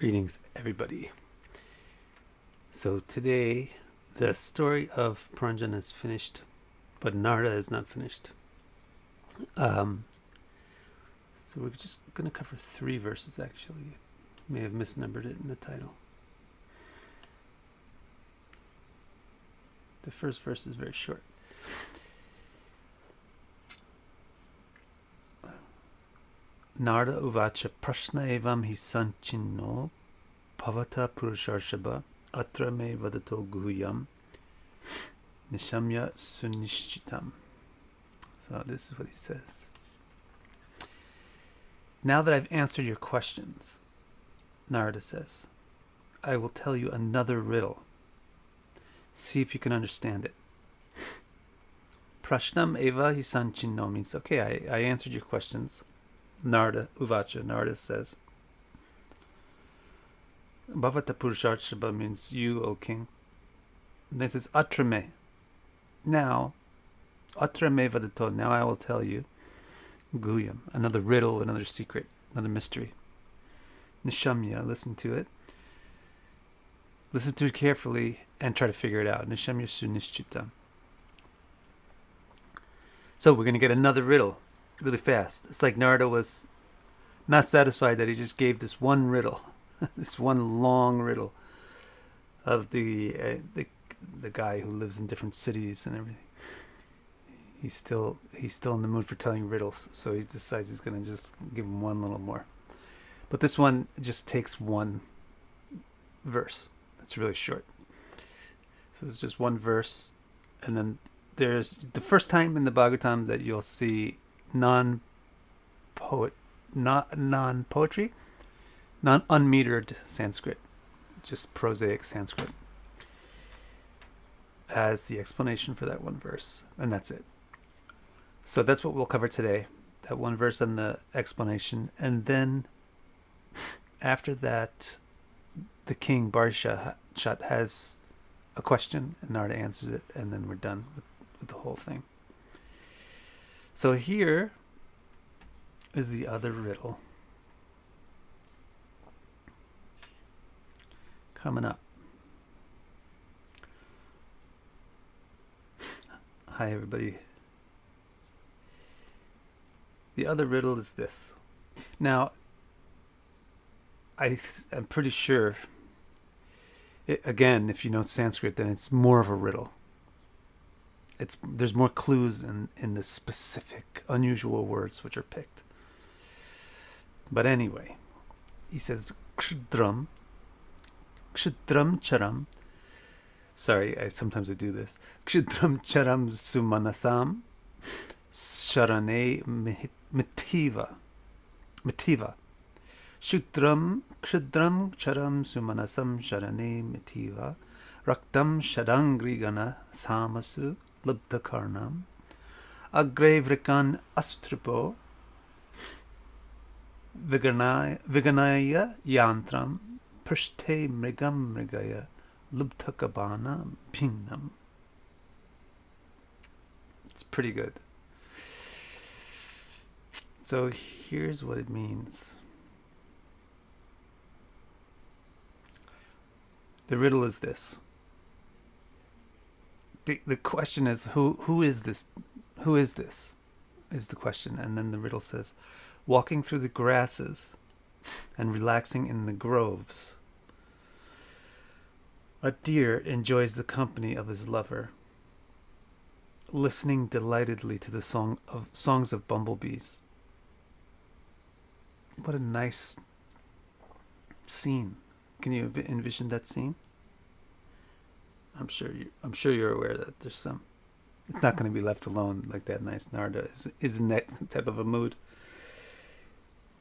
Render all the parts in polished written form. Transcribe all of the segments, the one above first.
Greetings, everybody. So today, the story of Puranjan is finished, but Nārada is not finished. So we're just going to cover 3 verses, actually. May have misnumbered it in the title. The first verse is very short. Nārada uvacha prashna evam hi sanchinno bhavata purusharshaba atra me vadato guhyam nishamya sunishchitam. So this is what he says. Now that I've answered your questions, Nārada says, I will tell you another riddle. See if you can understand it. Prashnam eva hi sanchinno means, okay, I answered your questions. Nārada uvacha, Nārada says. Bhavata purusharshaba means you, O king. And this is atrame. Now, atrame vadato, now I will tell you. Guhyam, another riddle, another secret, another mystery. Nishamya, listen to it. Listen to it carefully and try to figure it out. Nishamya sunishchitam. So we're going to get another riddle really fast. It's like Nārada was not satisfied that he just gave this one riddle, this one long riddle of the guy who lives in different cities and everything. He's still in the mood for telling riddles, so he decides he's going to just give him one little more. But this one just takes one verse. It's really short. So it's just one verse, and then there's the first time in the Bhagavatam that you'll see non-poetry, non-unmetered Sanskrit, just prosaic Sanskrit, as the explanation for that one verse, and that's it. So that's what we'll cover today, that one verse and the explanation, and then after that, the king Barshat has a question, and Nārada answers it, and then we're done with the whole thing. So here is the other riddle coming up. Hi, everybody. The other riddle is this. Now, I'm pretty sure, again, if you know Sanskrit, then it's more of a riddle. There's more clues in the specific, unusual words which are picked. But anyway, he says, Kshudram charam. Sorry, sometimes I do this. Kshudram charam sumanasam sharane mitiva. Kshudram charam sumanasam sharane mitiva. Raktam shadangri gana samasu lubdhakarnam. Agre vrikan astripo. Viganaya yantram prishte mrigam mrigaya lubthakabana bhinnam. It's pretty good. So here's what it means. The riddle is this. The question is, who is this? Who is this? Is the question. And then the riddle says, walking through the grasses and relaxing in the groves, a deer enjoys the company of his lover, listening delightedly to the songs of bumblebees. What a nice scene. Can you envision that scene? I'm sure you're aware that there's some. It's not going to be left alone like that. Nice Nārada is in that type of a mood.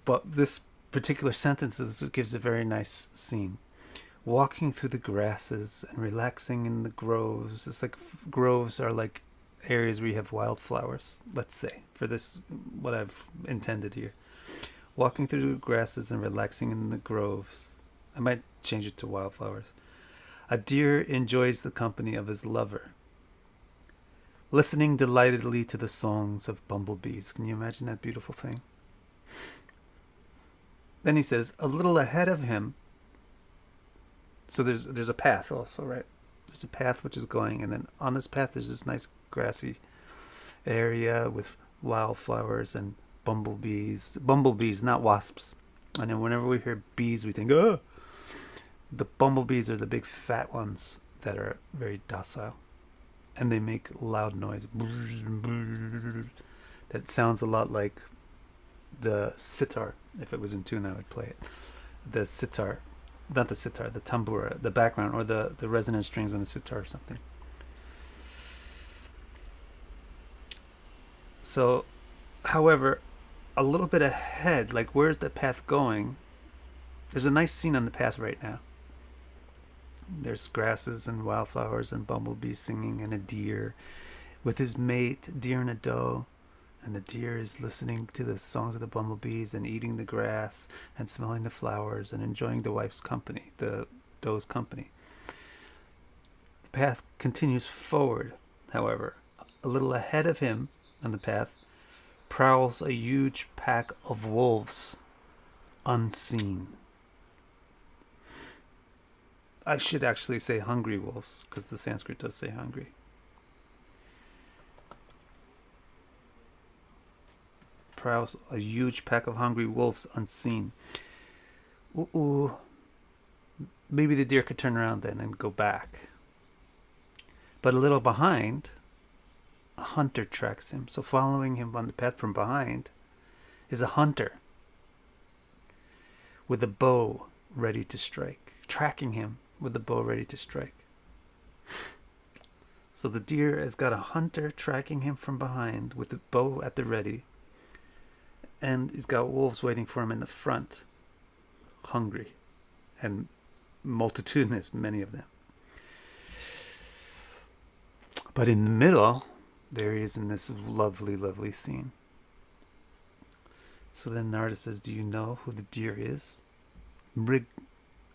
But this particular sentence gives a very nice scene. Walking through the grasses and relaxing in the groves. It's like groves are like areas where you have wildflowers, let's say, for this, what I've intended here. Walking through the grasses and relaxing in the groves. I might change it to wildflowers. A deer enjoys the company of his lover, listening delightedly to the songs of bumblebees. Can you imagine that beautiful thing? Then he says, a little ahead of him, So there's a path also, right? There's a path which is going, and then on this path there's this nice grassy area with wildflowers and bumblebees. Bumblebees, not wasps. And then whenever we hear bees, we think, oh! The bumblebees are the big fat ones that are very docile. And they make loud noise. That sounds a lot like the sitar. If it was in tune, I would play it. The sitar. Not the sitar, the tambura, the background, or the resonant strings on the sitar or something. So, however, a little bit ahead, like where's the path going? There's a nice scene on the path right now. There's grasses and wildflowers and bumblebees singing and a deer with his mate, deer and a doe. And the deer is listening to the songs of the bumblebees and eating the grass and smelling the flowers and enjoying the wife's company, the doe's company. The path continues forward, however. A little ahead of him on the path prowls a huge pack of wolves, unseen. I should actually say hungry wolves, because the Sanskrit does say hungry. Prowls a huge pack of hungry wolves unseen. Ooh. Maybe the deer could turn around then and go back. But a little behind, a hunter tracks him. So following him on the path from behind is a hunter with a bow ready to strike, tracking him with a bow ready to strike. So the deer has got a hunter tracking him from behind with the bow at the ready. And he's got wolves waiting for him in the front, hungry and multitudinous, many of them. But in the middle, there he is in this lovely, lovely scene. So then Nārada says, do you know who the deer is?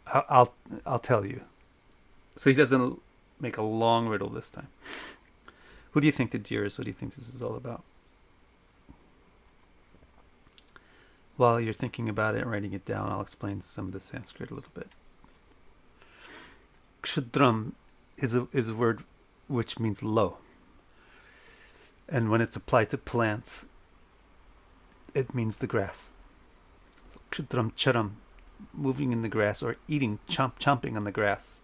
I'll tell you. So he doesn't make a long riddle this time. Who do you think the deer is? What do you think this is all about? While you're thinking about it and writing it down, I'll explain some of the Sanskrit a little bit. Kshudram is a word which means low. And when it's applied to plants, it means the grass. So, kshudram charam, moving in the grass or eating, chomping on the grass.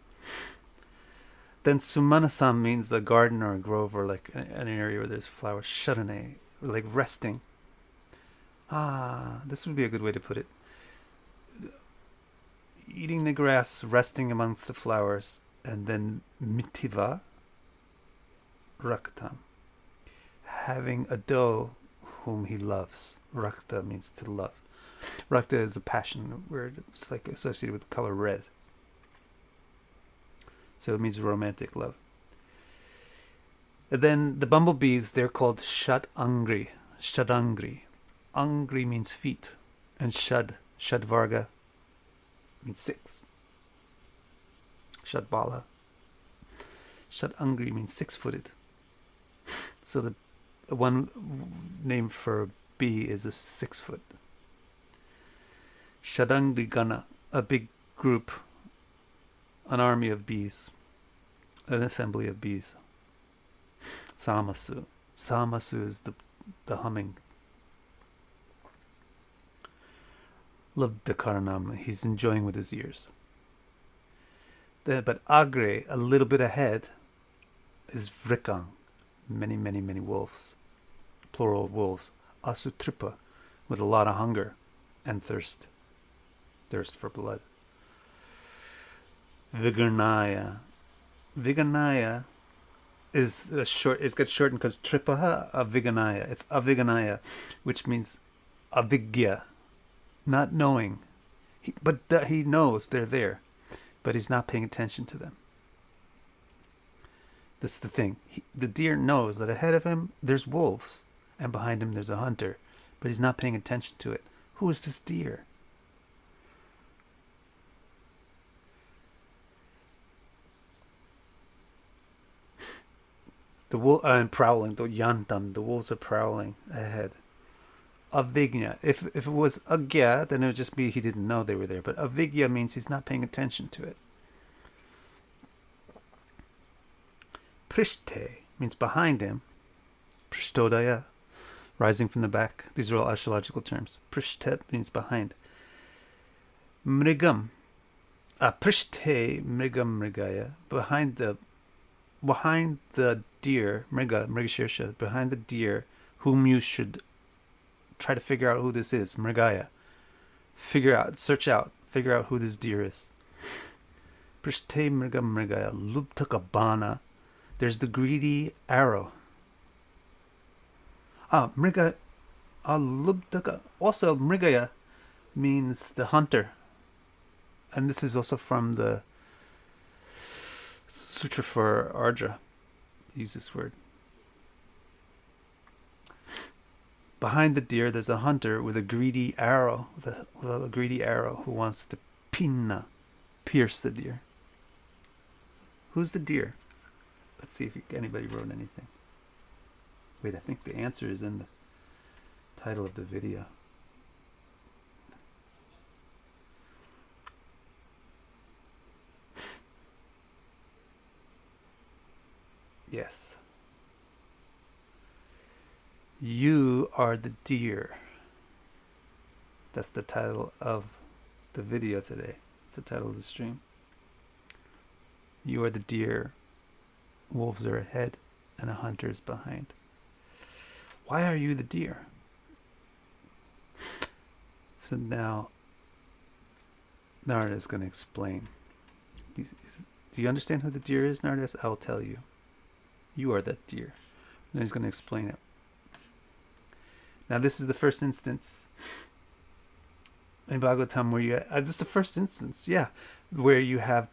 Then sumanasam means a garden or a grove or like an area where there's flowers. Sharane, like resting. This would be a good way to put it. Eating the grass, resting amongst the flowers, and then mitiva raktam, having a doe whom he loves. Rakta means to love. Rakta is a passion word. It's like associated with the color red. So it means romantic love. And then the bumblebees, they're called shadangri. Angri means feet, and shadvarga means 6. Shadbala. Shadangri means 6-footed. So the one name for bee is a 6-foot. Shadangri gana, a big group, an army of bees, an assembly of bees. Samasu. Samasu is the humming. Labdakaranam, he's enjoying with his ears. But agre, a little bit ahead, is vrikang, many, many, many wolves, plural wolves. Asutripa, with a lot of hunger and thirst for blood. Vigarnaya is a short. It gets shortened because tripaha aviganaya. It's aviganaya, which means avigya. Not knowing, but he knows they're there, but he's not paying attention to them. This is the thing. The deer knows that ahead of him there's wolves, and behind him there's a hunter, but he's not paying attention to it. Who is this deer? The wolf and prowling. The yantam. The wolves are prowling ahead. Avigya. If it was agya, then it would just be he didn't know they were there. But avigya means he's not paying attention to it. Prishthe means behind him. Prishtodaya, rising from the back. These are all astrological terms. Prishthe means behind. Mrigam. Prishthe mrigam mrigaya. Behind the deer, mrigashirsha, behind the deer, whom you should try to figure out who this is. Mrigaya. Figure out who this deer is. Prishthe mrigam mrigaya. Lubtaka bana. There's the greedy arrow. Mriga. Lubtaka. Also, mrigaya means the hunter. And this is also from the Sutra for Ardra. Use this word. Behind the deer, there's a hunter with a greedy arrow, with a greedy arrow who wants to pierce the deer. Who's the deer? Let's see if anybody wrote anything. Wait, I think the answer is in the title of the video. Yes. You are the deer. That's the title of the video today. It's the title of the stream. You are the deer. Wolves are ahead and a hunter is behind. Why are you the deer? So now Nārada is going to explain. Do you understand who the deer is, Nārada? I'll tell you. You are that deer. And he's going to explain it. Now this is the first instance in Bhagavatam where this is the first instance, where you have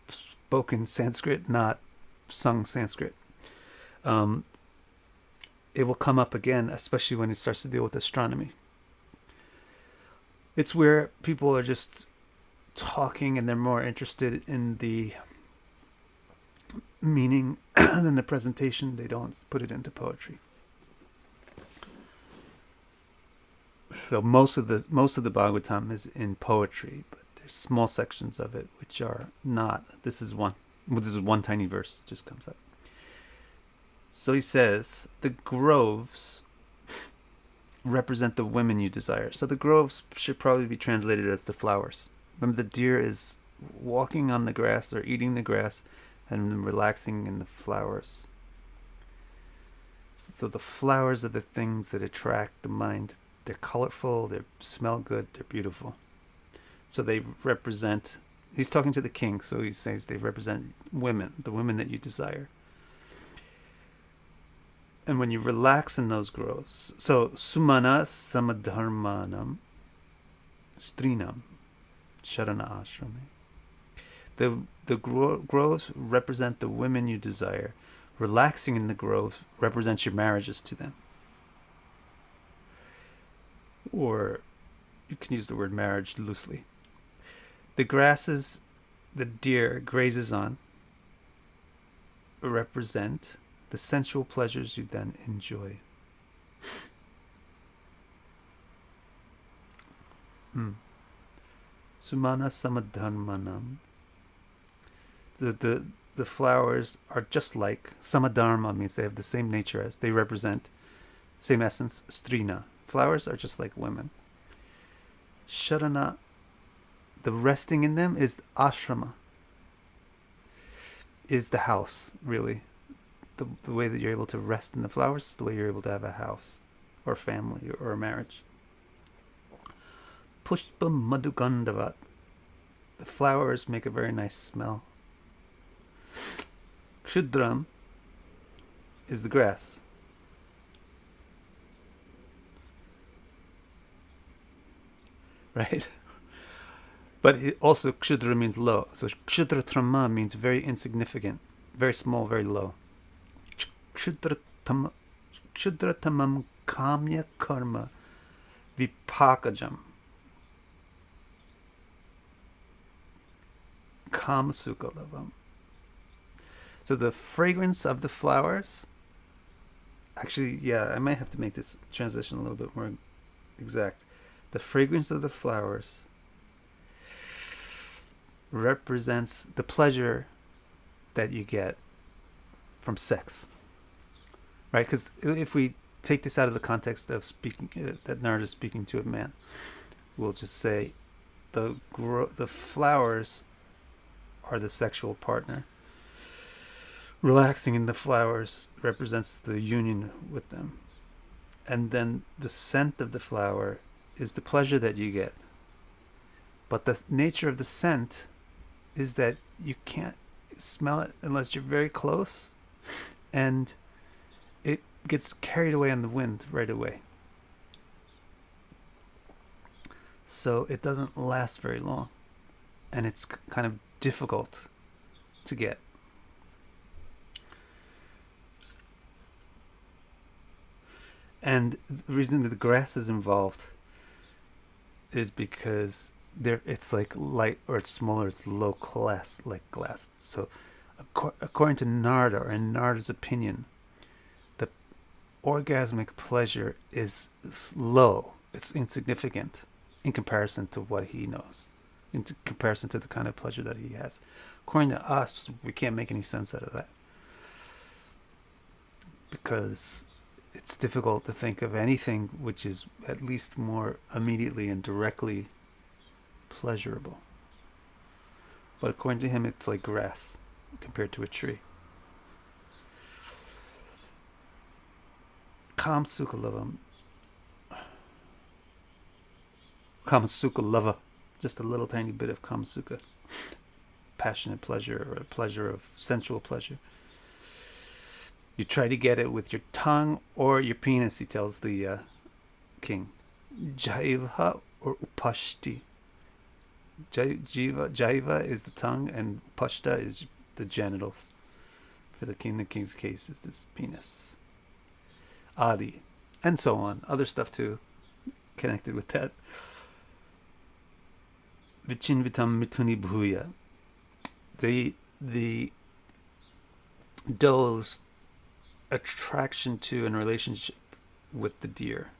spoken Sanskrit, not sung Sanskrit. It will come up again, especially when it starts to deal with astronomy. It's where people are just talking and they're more interested in the meaning than the presentation. They don't put it into poetry. So most of the Bhagavatam is in poetry, but there's small sections of it which are not. This is one tiny verse that just comes up. So he says, the groves represent the women you desire. So the groves should probably be translated as the flowers. Remember, the deer is walking on the grass or eating the grass and relaxing in the flowers. So the flowers are the things that attract the mind. They're colorful, they smell good, they're beautiful. So they represent, he's talking to the king, so he says they represent women, the women that you desire. And when you relax in those groves, so sumana samadharmanam strinam sharana ashrame. The groves represent the women you desire. Relaxing in the groves represents your marriages to them. Or you can use the word marriage loosely. The grasses the deer grazes on represent the sensual pleasures you then enjoy. Sumana samadharmanam. The flowers are just like, samadharma means they have the same nature as, they represent, same essence, strina. Flowers are just like women. Sharana, the resting in them is ashrama, is the house, really. The way that you're able to rest in the flowers is the way you're able to have a house, or family, or a marriage. Pushpa madhugandavat. The flowers make a very nice smell. Kshudram is the grass. Right? But also kshudra means low. So kshudra trama means very insignificant, very small, very low. Kshudra tamam kamya karma vipakajam. Kamsukalavam. So the fragrance of the flowers, actually, I might have to make this transition a little bit more exact. The fragrance of the flowers represents the pleasure that you get from sex, right? Because if we take this out of the context of speaking, that Nārada is speaking to a man, we'll just say the flowers are the sexual partner. Relaxing in the flowers represents the union with them. And then the scent of the flower is the pleasure that you get. But the nature of the scent is that you can't smell it unless you're very close. And it gets carried away on the wind right away. So it doesn't last very long. And it's kind of difficult to get. And the reason that the grass is involved is because it's like light, or it's smaller, it's low class, like glass. So according to Nārada, or in Nārada's opinion, the orgasmic pleasure is low. It's insignificant in comparison to what he knows, in comparison to the kind of pleasure that he has. According to us, we can't make any sense out of that, because it's difficult to think of anything which is at least more immediately and directly pleasurable. But according to him, it's like grass compared to a tree. Kamsuka lava, just a little tiny bit of kamsuka, passionate pleasure, or a pleasure of sensual pleasure. You try to get it with your tongue or your penis, he tells the king. Jaiva or upashti. Jaiva is the tongue, and upashta is the genitals. For the king, the king's case is this penis. Adi. And so on. Other stuff too, connected with that. Vichinvitam mituni bhuya. The doe's attraction to and relationship with the deer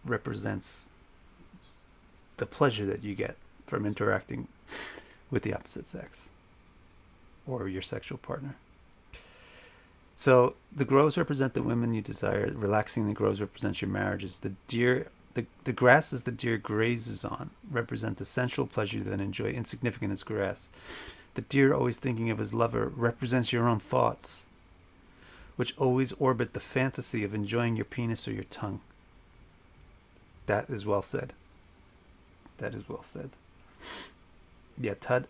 represents the pleasure that you get from interacting with the opposite sex or your sexual partner. So the groves represent the women you desire. Relaxing the groves represents your marriages. The deer, the grasses the deer grazes on represent the sensual pleasure you then enjoy. Insignificant as grass. The deer always thinking of his lover represents your own thoughts, which always orbit the fantasy of enjoying your penis or your tongue. That is well said. That is well said. Yatad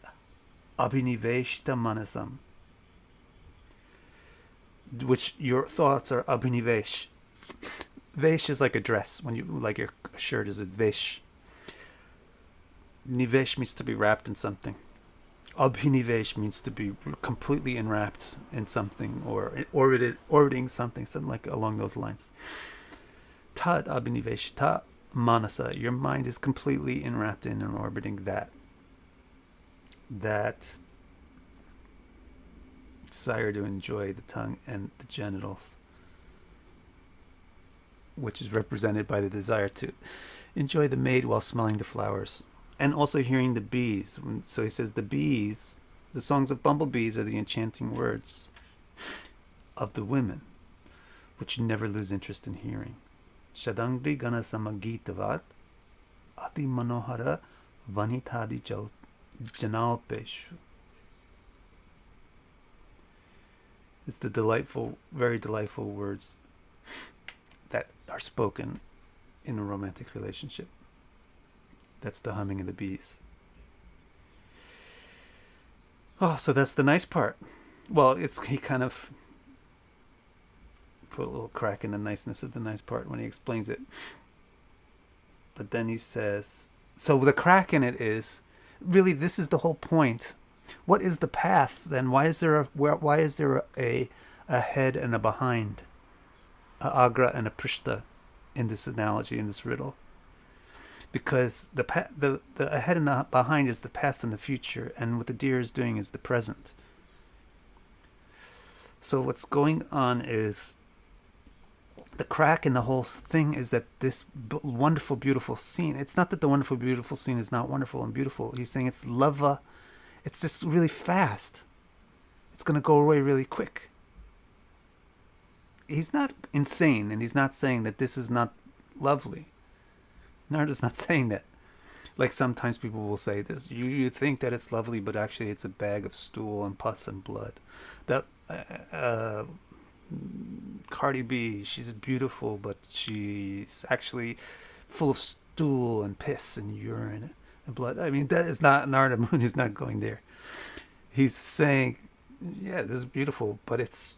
abhiniveshta manasam. Which your thoughts are abhinivesh. Vesh is like a dress. When you, like your shirt is a vesh. Nivesh means to be wrapped in something. Abhinivesh means to be completely enwrapped in something, or orbiting something like along those lines. Tad abhinivesh ta manasa. Your mind is completely enwrapped in and orbiting that desire to enjoy the tongue and the genitals, which is represented by the desire to enjoy the maid while smelling the flowers. And also hearing the bees. So he says the bees, the songs of bumblebees, are the enchanting words of the women, which you never lose interest in hearing. Shadangri gana samagitavat ati manohara vanitadi janalpeshu. It's the delightful, very delightful words that are spoken in a romantic relationship. That's the humming of the bees. Oh, so that's the nice part. Well, he kind of put a little crack in the niceness of the nice part when he explains it. But then he says, so the crack in it is, really, this is the whole point. What is the path then? Why is there a head and a behind, a agra and a prishta in this analogy, in this riddle? Because the ahead and the behind is the past and the future, and what the deer is doing is the present. So what's going on is, the crack in the whole thing is that this wonderful, beautiful scene, it's not that the wonderful, beautiful scene is not wonderful and beautiful. He's saying it's lava. It's just really fast. It's going to go away really quick. He's not insane, and he's not saying that this is not lovely. Narada's not saying that. Like sometimes people will say this, you think that it's lovely, but actually it's a bag of stool and pus and blood. That Cardi B, she's beautiful, but she's actually full of stool and piss and urine and blood. I mean, that is not, Narada Muni is not going there. He's saying, yeah, this is beautiful, but it's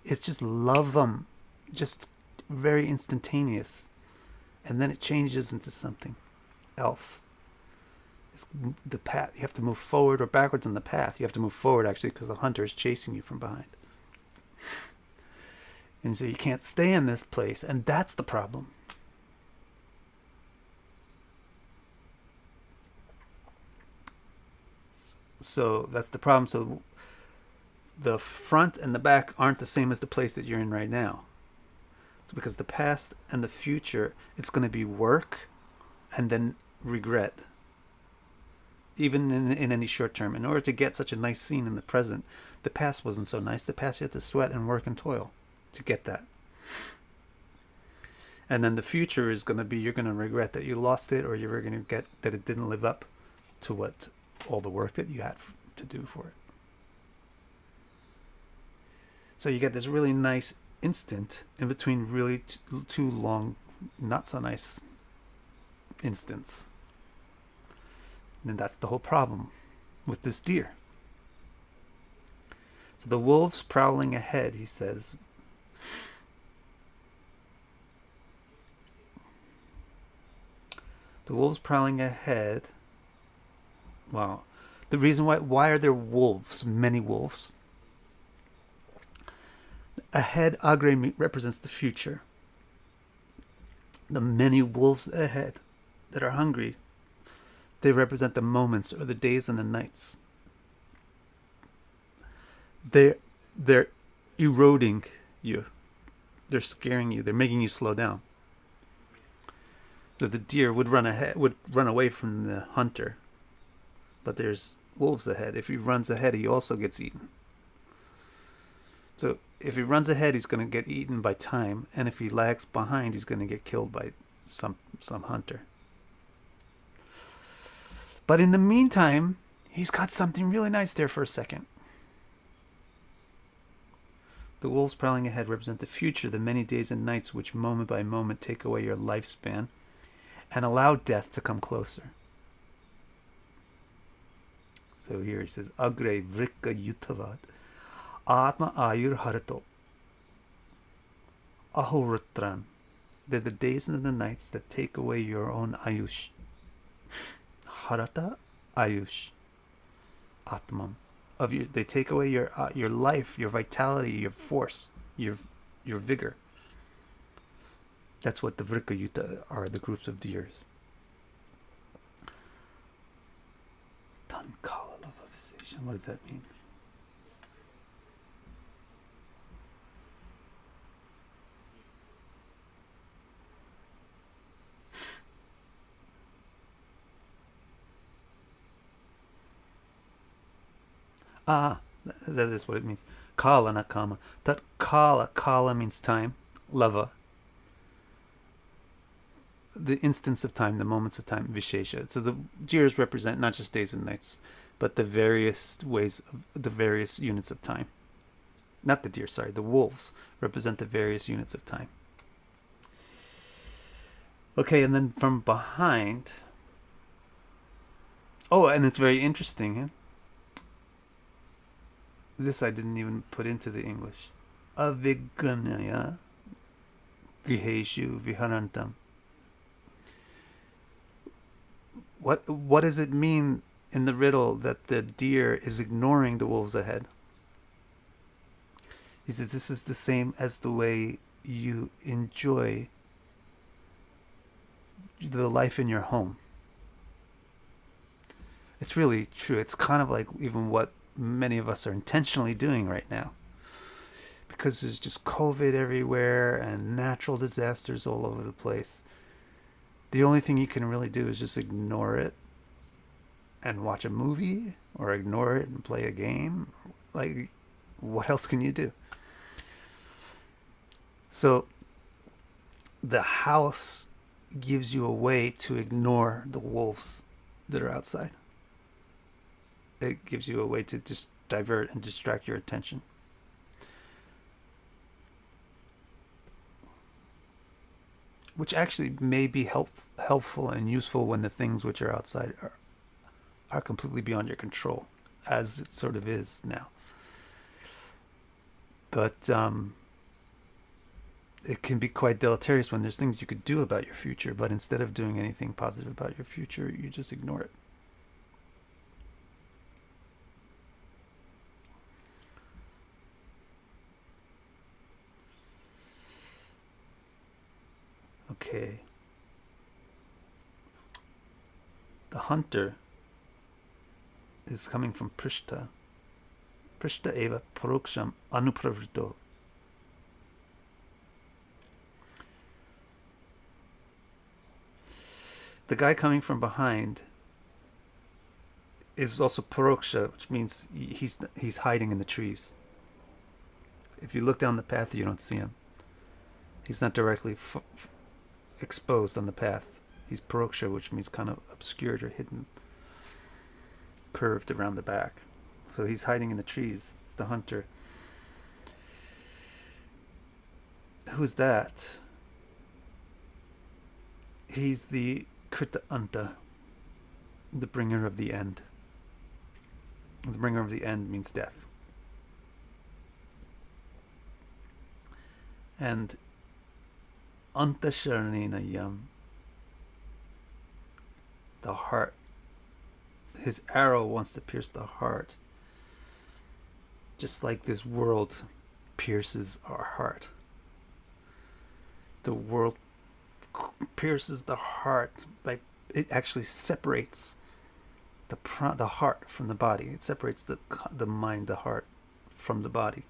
just love them, just very instantaneous, and then it changes into something else. It's the path. You have to move forward or backwards on the path. You have to move forward, actually, because the hunter is chasing you from behind. And so you can't stay in this place, and that's the problem. So that's the problem. So the front and the back aren't the same as the place that you're in right now. It's because the past and the future, it's going to be work and then regret. Even in any short term. In order to get such a nice scene in the present, the past wasn't so nice. The past you had to sweat and work and toil to get that. And then the future is going to be, you're going to regret that you lost it, or you're going to get that it didn't live up to what all the work that you had to do for it. So you get this really nice instant in between really two long, not so nice instants. And that's the whole problem with this deer. So the wolves prowling ahead, he says, the wolves prowling ahead. Wow. The reason why are there wolves, many wolves? Ahead, agre represents the future. The many wolves ahead that are hungry, they represent the moments or the days and the nights. They're eroding you. They're scaring you. They're making you slow down. So the deer would run away from the hunter. But there's wolves ahead. If he runs ahead, he also gets eaten. So if he runs ahead, he's going to get eaten by time, and if he lags behind, he's going to get killed by some hunter. But in the meantime, he's got something really nice there for a second. The wolves prowling ahead represent the future, the many days and nights which moment by moment take away your lifespan and allow death to come closer. So here he says, Agre vrikka yutavad atma ayur harato ahoratran. They're the days and the nights that take away your own ayush. Harata ayush atmam. They take away your life, your vitality, your force, your vigor. That's what the vrikka yuta are, the groups of deers. Tankala lavavasation. What does that mean? That is what it means. Kala, not kama. That kala means time. Lava. The instants of time, the moments of time, vishesha. So the deers represent not just days and nights, but the various units of time. Not the deer, sorry. The wolves represent the various units of time. Okay, and then from behind. Oh, and it's very interesting. Huh? This I didn't even put into the English. Aviganaya griheshu viharantam. What does it mean in the riddle that the deer is ignoring the wolves ahead? He says this is the same as the way you enjoy the life in your home. It's really true. It's kind of like even what many of us are intentionally doing right now, because there's just COVID everywhere and natural disasters all over the place. The only thing you can really do is just ignore it and watch a movie, or ignore it and play a game. Like, What else can you do? So the house gives you a way to ignore the wolves that are outside. It gives you a way to just divert and distract your attention. Which actually may be helpful and useful when the things which are outside are completely beyond your control, as it sort of is now. But it can be quite deleterious when there's things you could do about your future, but instead of doing anything positive about your future, you just ignore it. Okay. The hunter is coming from Prishta. Prishta eva paroksham anupravrito. The guy coming from behind is also paroksha, which means he's hiding in the trees. If you look down the path, you don't see him. He's not directly exposed on the path. He's paroksha, which means kind of obscured or hidden, curved around the back. So he's hiding in the trees, the hunter. Who's that? He's the Krita Anta, the bringer of the end. The bringer of the end means death. And Antasharanena Yam, the heart. His arrow wants to pierce the heart, just like this world pierces our heart. The world pierces the heart by it actually separates the heart from the body. It separates the mind, the heart, from the body.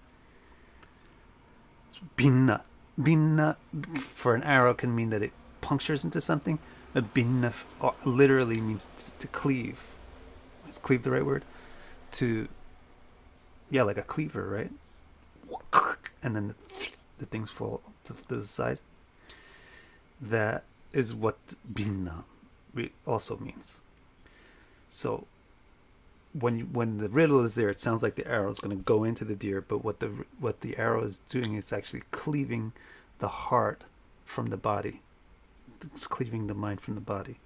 It's binna. Binna for an arrow can mean that it punctures into something. A binna literally means to cleave. Is cleave the right word? Like a cleaver, right? And then the things fall to the side. That is what binna also means. So when the riddle is there, it sounds like the arrow is going to go into the deer, but what the arrow is doing is actually cleaving the heart from the body. It's cleaving the mind from the body.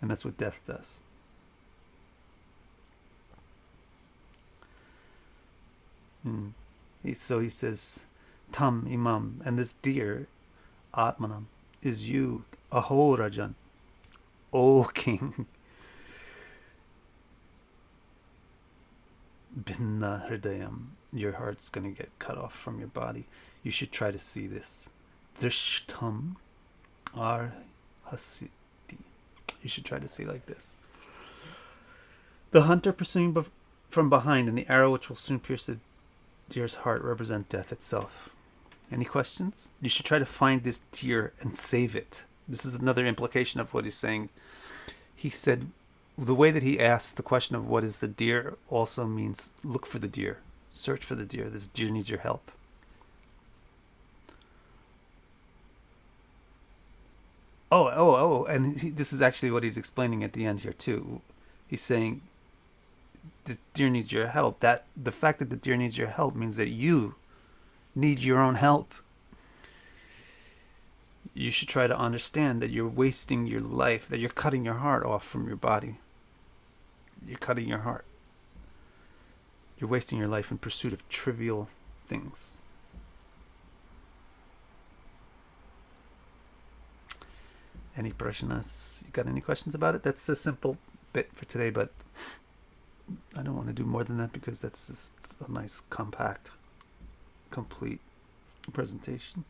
And that's what death does. So he says, Tam imam, and this deer, Atmanam, is you, Ahorajan, O king. Binna hridayam, your heart's going to get cut off from your body. You should try to see this. Drishtam arhasiti. You should try to see like this. The hunter pursuing from behind, and the arrow which will soon pierce the deer's heart represent death itself. Any questions? You should try to find this deer and save it. This is another implication of what he's saying. He said the way that he asks the question of what is the deer also means look for the deer. Search for the deer. This deer needs your help. And this is actually what he's explaining at the end here too. He's saying this deer needs your help. That the fact that the deer needs your help means that you need your own help. You should try to understand that you're wasting your life, that you're cutting your heart off from your body. You're cutting your heart. You're wasting your life in pursuit of trivial things. Any prashnas? You got any questions about it? That's a simple bit for today, but I don't want to do more than that because that's just a nice, compact, complete presentation.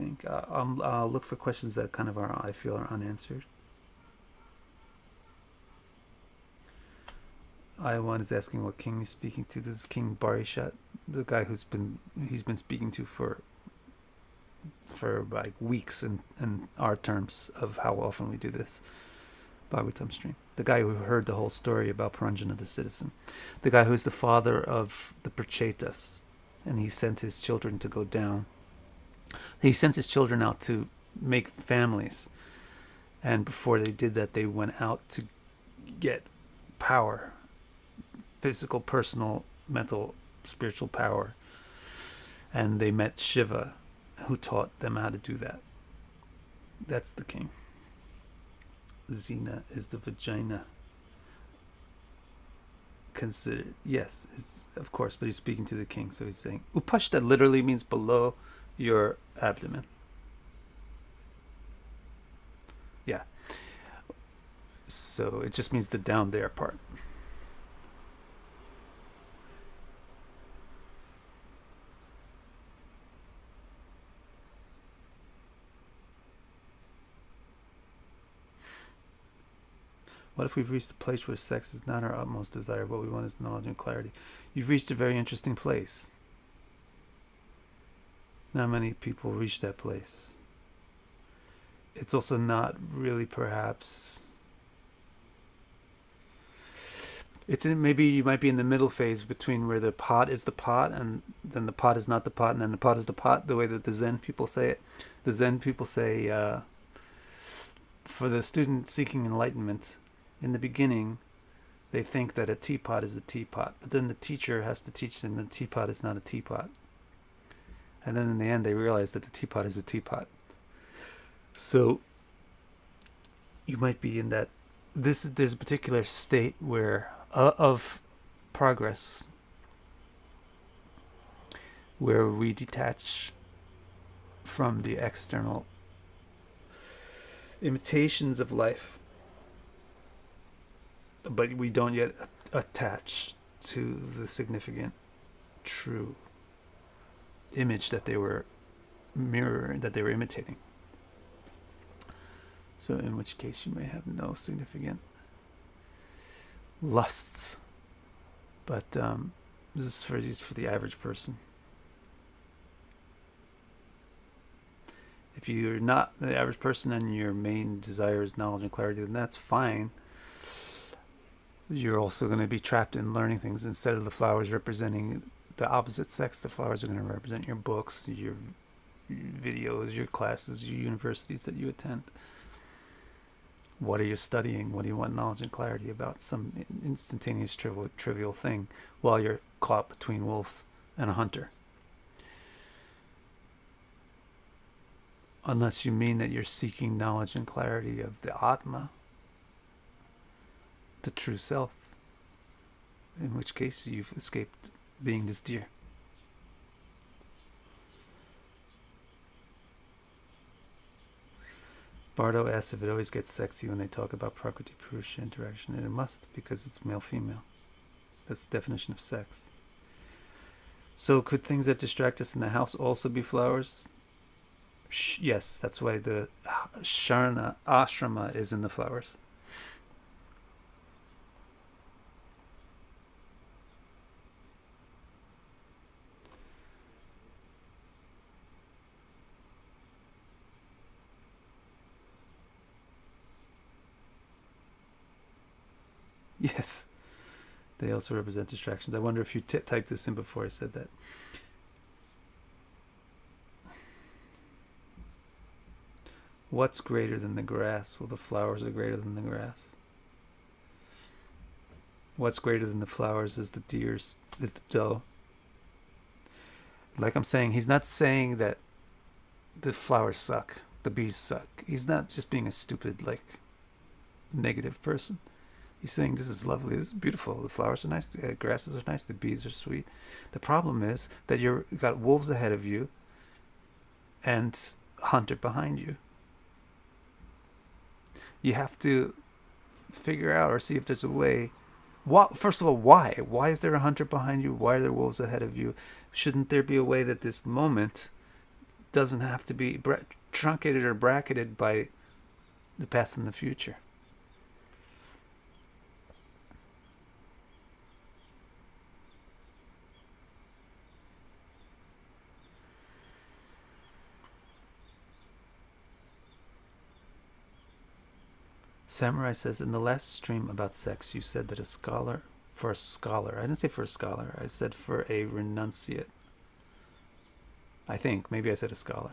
think. I'll look for questions that kind of I feel are unanswered. I1 is asking what king he's speaking to. This is King Barishat, the guy he's been speaking to for like weeks in our terms of how often we do this Bhagavatam stream. The guy who heard the whole story about Paranjana the citizen. The guy who's the father of the Prachetas, and he sent his children to go down. He sent his children out to make families, and before they did that, they went out to get power. Physical, personal, mental, spiritual power. And they met Shiva, who taught them how to do that. That's the king. Zina is the vagina. Considered, yes, it's, of course, but he's speaking to the king, so he's saying Upashta literally means below your abdomen. Yeah. So it just means the down there part. What if we've reached a place where sex is not our utmost desire? What we want is knowledge and clarity. You've reached a very interesting place. Not many people reach that place. It's also not really perhaps... maybe you might be in the middle phase between where the pot is the pot and then the pot is not the pot and then the pot is the pot, the way that the Zen people say it. The Zen people say, for the student seeking enlightenment, in the beginning, they think that a teapot is a teapot, but then the teacher has to teach them that a teapot is not a teapot. And then in the end, they realize that the teapot is a teapot. So, you might be in that... There's a particular state where of progress where we detach from the external imitations of life, but we don't yet attach to the significant, true image that they were mirroring, that they were imitating. So in which case you may have no significant lusts, but this is for the average person. If you're not the average person and your main desire is knowledge and clarity, then that's fine. You're also going to be trapped in learning things. Instead of the flowers representing the opposite sex, the flowers are going to represent your books, your videos, your classes, your universities that you attend. What are you studying? What do you want knowledge and clarity about? Some instantaneous trivial thing while you're caught between wolves and a hunter. Unless you mean that you're seeking knowledge and clarity of the Atma, the true self, in which case you've escaped being this deer. Bardo asks if it always gets sexy when they talk about Prakriti Purusha interaction, and it must, because it's male-female. That's the definition of sex. So could things that distract us in the house also be flowers? Yes, that's why the Sharna ashrama is in the flowers. Yes, they also represent distractions. I wonder if you typed this in before I said that. What's greater than the grass? Well, the flowers are greater than the grass. What's greater than the flowers is the doe. Like I'm saying, he's not saying that the flowers suck, the bees suck. He's not just being a stupid, negative person. He's saying this is lovely, this is beautiful, the flowers are nice, the grasses are nice, the bees are sweet. The problem is that you've got wolves ahead of you and a hunter behind you. You have to figure out or see if there's a way. First of all, why? Why is there a hunter behind you? Why are there wolves ahead of you? Shouldn't there be a way that this moment doesn't have to be truncated or bracketed by the past and the future. Samurai says, in the last stream about sex, you said that for a scholar, I didn't say for a scholar, I said for a renunciate. I think, maybe I said a scholar.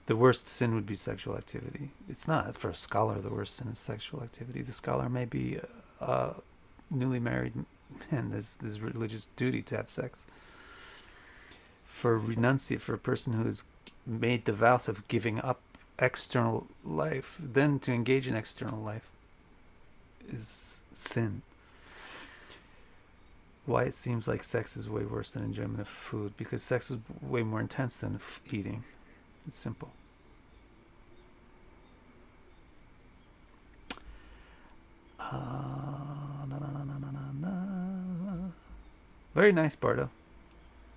The worst sin would be sexual activity. It's not. For a scholar, the worst sin is sexual activity. The scholar may be a newly married man. There's religious duty to have sex. For renunciate, for a person who has made the vows of giving up external life, then to engage in external life is sin. Why it seems like sex is way worse than enjoyment of food? Because sex is way more intense than eating. It's simple. Very nice, Bardo.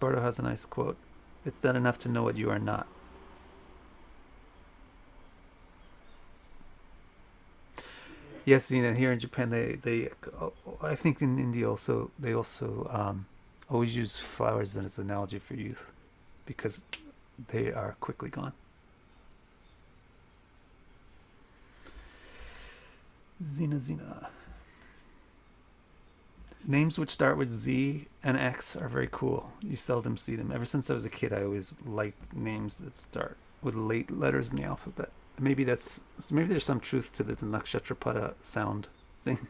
Bardo has a nice quote. It's not enough to know what you are not. Yes, Zena, here in Japan, they I think in India also, they also always use flowers as an analogy for youth because they are quickly gone. Zena. Names which start with Z and X are very cool. You seldom see them. Ever since I was a kid, I always liked names that start with late letters in the alphabet. Maybe there's some truth to the nakshatrapada sound thing.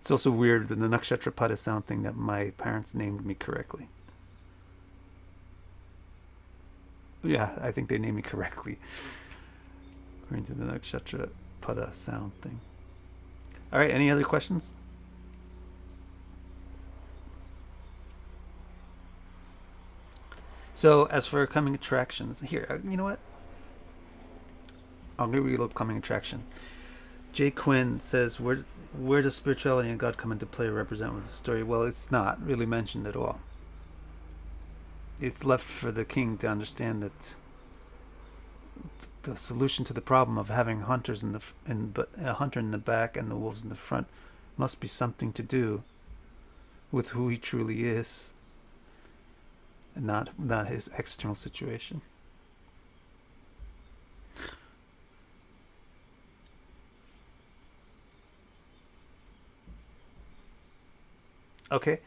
It's also weird the nakshatrapada sound thing that my parents named me correctly. Yeah, I think they named me correctly according to the nakshatrapada sound thing. All right, any other questions? So as for coming attractions, here, you know what? I'll give you a little coming attraction. Jay Quinn says, where does spirituality and God come into play or represent with the story? Well, it's not really mentioned at all. It's left for the king to understand that the solution to the problem of having hunters but a hunter in the back and the wolves in the front must be something to do with who he truly is, and not his external situation. Okay,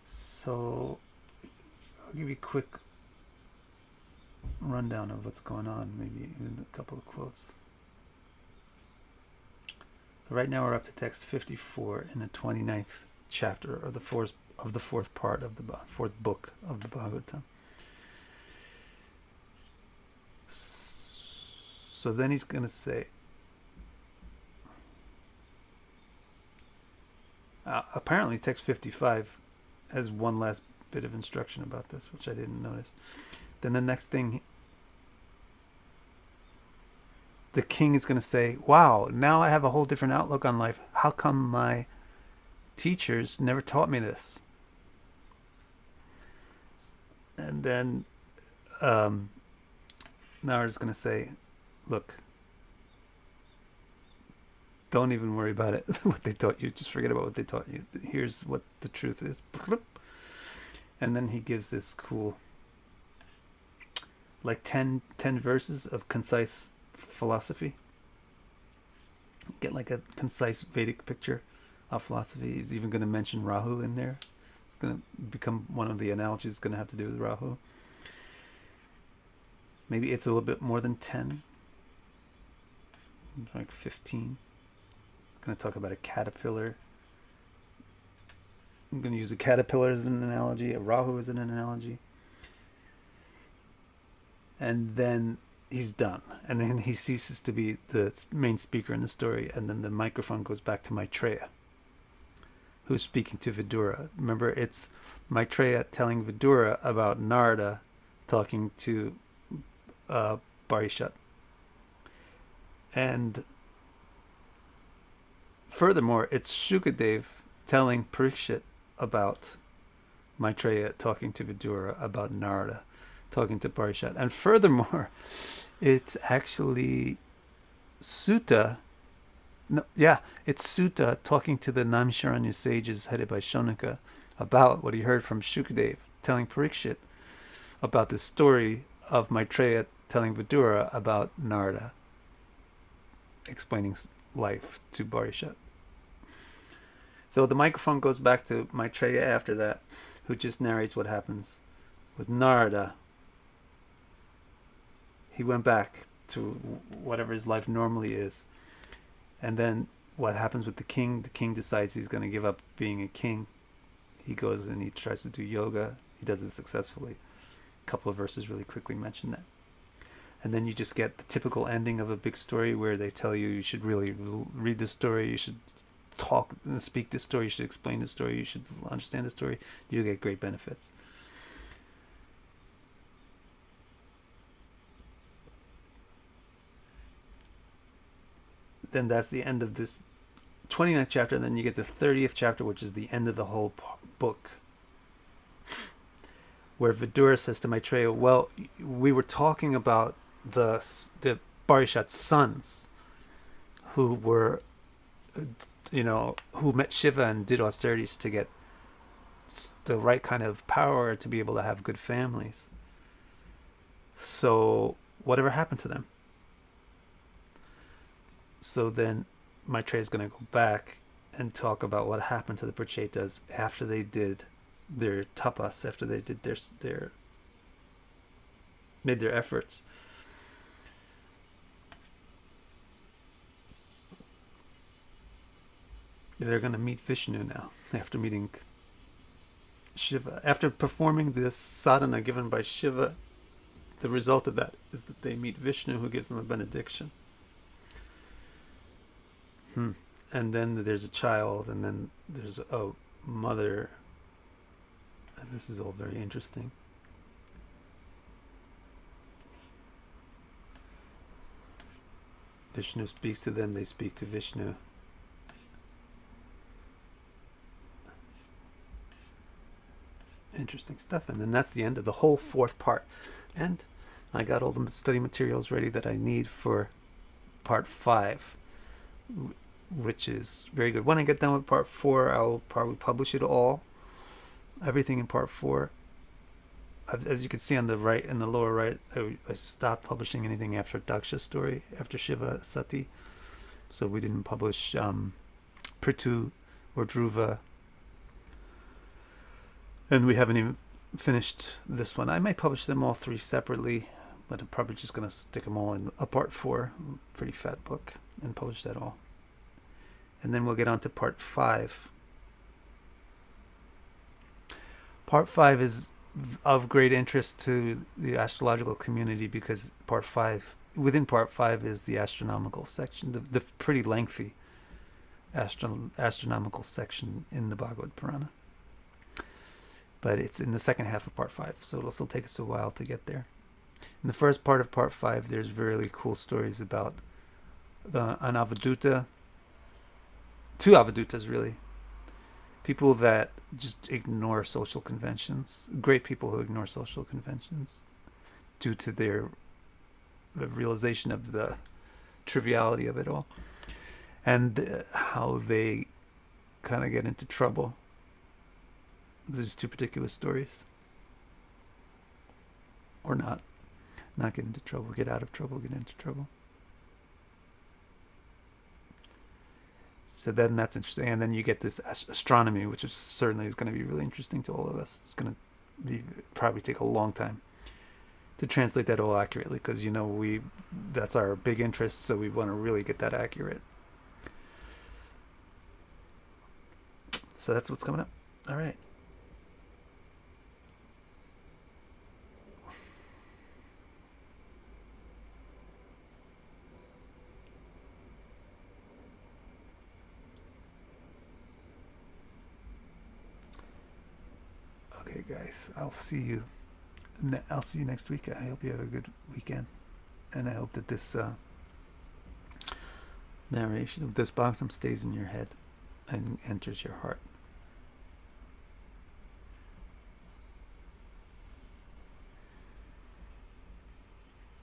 so I'll give you a quick rundown of what's going on, maybe even a couple of quotes. So right now we're up to text 54 in the 29th chapter of the fourth part of the fourth book of the Bhagavatam. So then he's going to say, apparently text 55 has one last bit of instruction about this, which I didn't notice. Then the next thing, the king is going to say, wow, now I have a whole different outlook on life. How come my teachers never taught me this? And then Nārada's going to say, look, don't even worry about it, what they taught you. Just forget about what they taught you. Here's what the truth is. And then he gives this cool, like 10 verses of concise philosophy. Get like a concise Vedic picture of philosophy. He's even going to mention Rahu in there. It's going to become one of the analogies. It's going to have to do with Rahu. Maybe it's a little bit more than 10. Like 15. Going to talk about a caterpillar. I'm going to use a caterpillar as an analogy, a Rahu as an analogy. And then he's done. And then he ceases to be the main speaker in the story. And then the microphone goes back to Maitreya, who's speaking to Vidura. Remember, it's Maitreya telling Vidura about Nārada talking to Parishat. And furthermore, it's Shukadev telling Parikshit about Maitreya talking to Vidura about Nārada, talking to Parishat. And furthermore, it's actually Sutta. No, yeah, it's Sutta talking to the Naimisharanya sages headed by Shonaka about what he heard from Shukadev telling Parikshit about the story of Maitreya telling Vidura about Nārada explaining life to Parishat. So the microphone goes back to Maitreya after that, who just narrates what happens with Nārada. He went back to whatever his life normally is. And then what happens with the king? The king decides he's going to give up being a king. He goes and he tries to do yoga. He does it successfully. A couple of verses really quickly mention that. And then you just get the typical ending of a big story where they tell you should really read the story, you should talk and speak the story, you should explain the story, you should understand the story. You get great benefits. Then that's the end of this 29th chapter, and then you get the 30th chapter, which is the end of the whole book, where Vidura says to Maitreya, well, we were talking about the Parishat's sons who were, who met Shiva and did austerities to get the right kind of power to be able to have good families. So whatever happened to them? So then Maitreya is going to go back and talk about what happened to the Prachetas after they did their tapas, after they did their made their efforts. They're going to meet Vishnu now after meeting Shiva. After performing this sadhana given by Shiva, the result of that is that they meet Vishnu, who gives them a benediction. And then there's a child, and then there's a mother. And this is all very interesting. Vishnu speaks to them, they speak to Vishnu. Interesting stuff. And then that's the end of the whole fourth part. And I got all the study materials ready that I need for part 5, which is very good. When I get done with part 4, I'll probably publish it all. Everything in part 4. As you can see on the right, in the lower right, I stopped publishing anything after Daksha's story, after Shiva Sati. So we didn't publish Prithu or Dhruva. And we haven't even finished this one. I might publish them all 3 separately, but I'm probably just going to stick them all in a part 4, pretty fat book, and publish that all. And then we'll get on to part 5. Part 5 is of great interest to the astrological community because within part 5 is the astronomical section, the pretty lengthy astronomical section in the Bhagavat Purana. But it's in the second half of part 5, so it'll still take us a while to get there. In the first part of part 5, there's really cool stories about an Avaduta, 2 Avadutas really, people that just ignore social conventions, great people who ignore social conventions due to their realization of the triviality of it all, and how they kind of get into trouble. There's 2 particular stories. Or not get into trouble, get out of trouble, get into trouble. So then that's interesting. And then you get this astronomy, which is certainly is going to be really interesting to all of us. It's going to probably take a long time to translate that all accurately because, that's our big interest, so we want to really get that accurate. So that's what's coming up. All right. Okay, guys, I'll see you next week. I hope you have a good weekend, and I hope that this narration of this Bhagavatam stays in your head and enters your heart.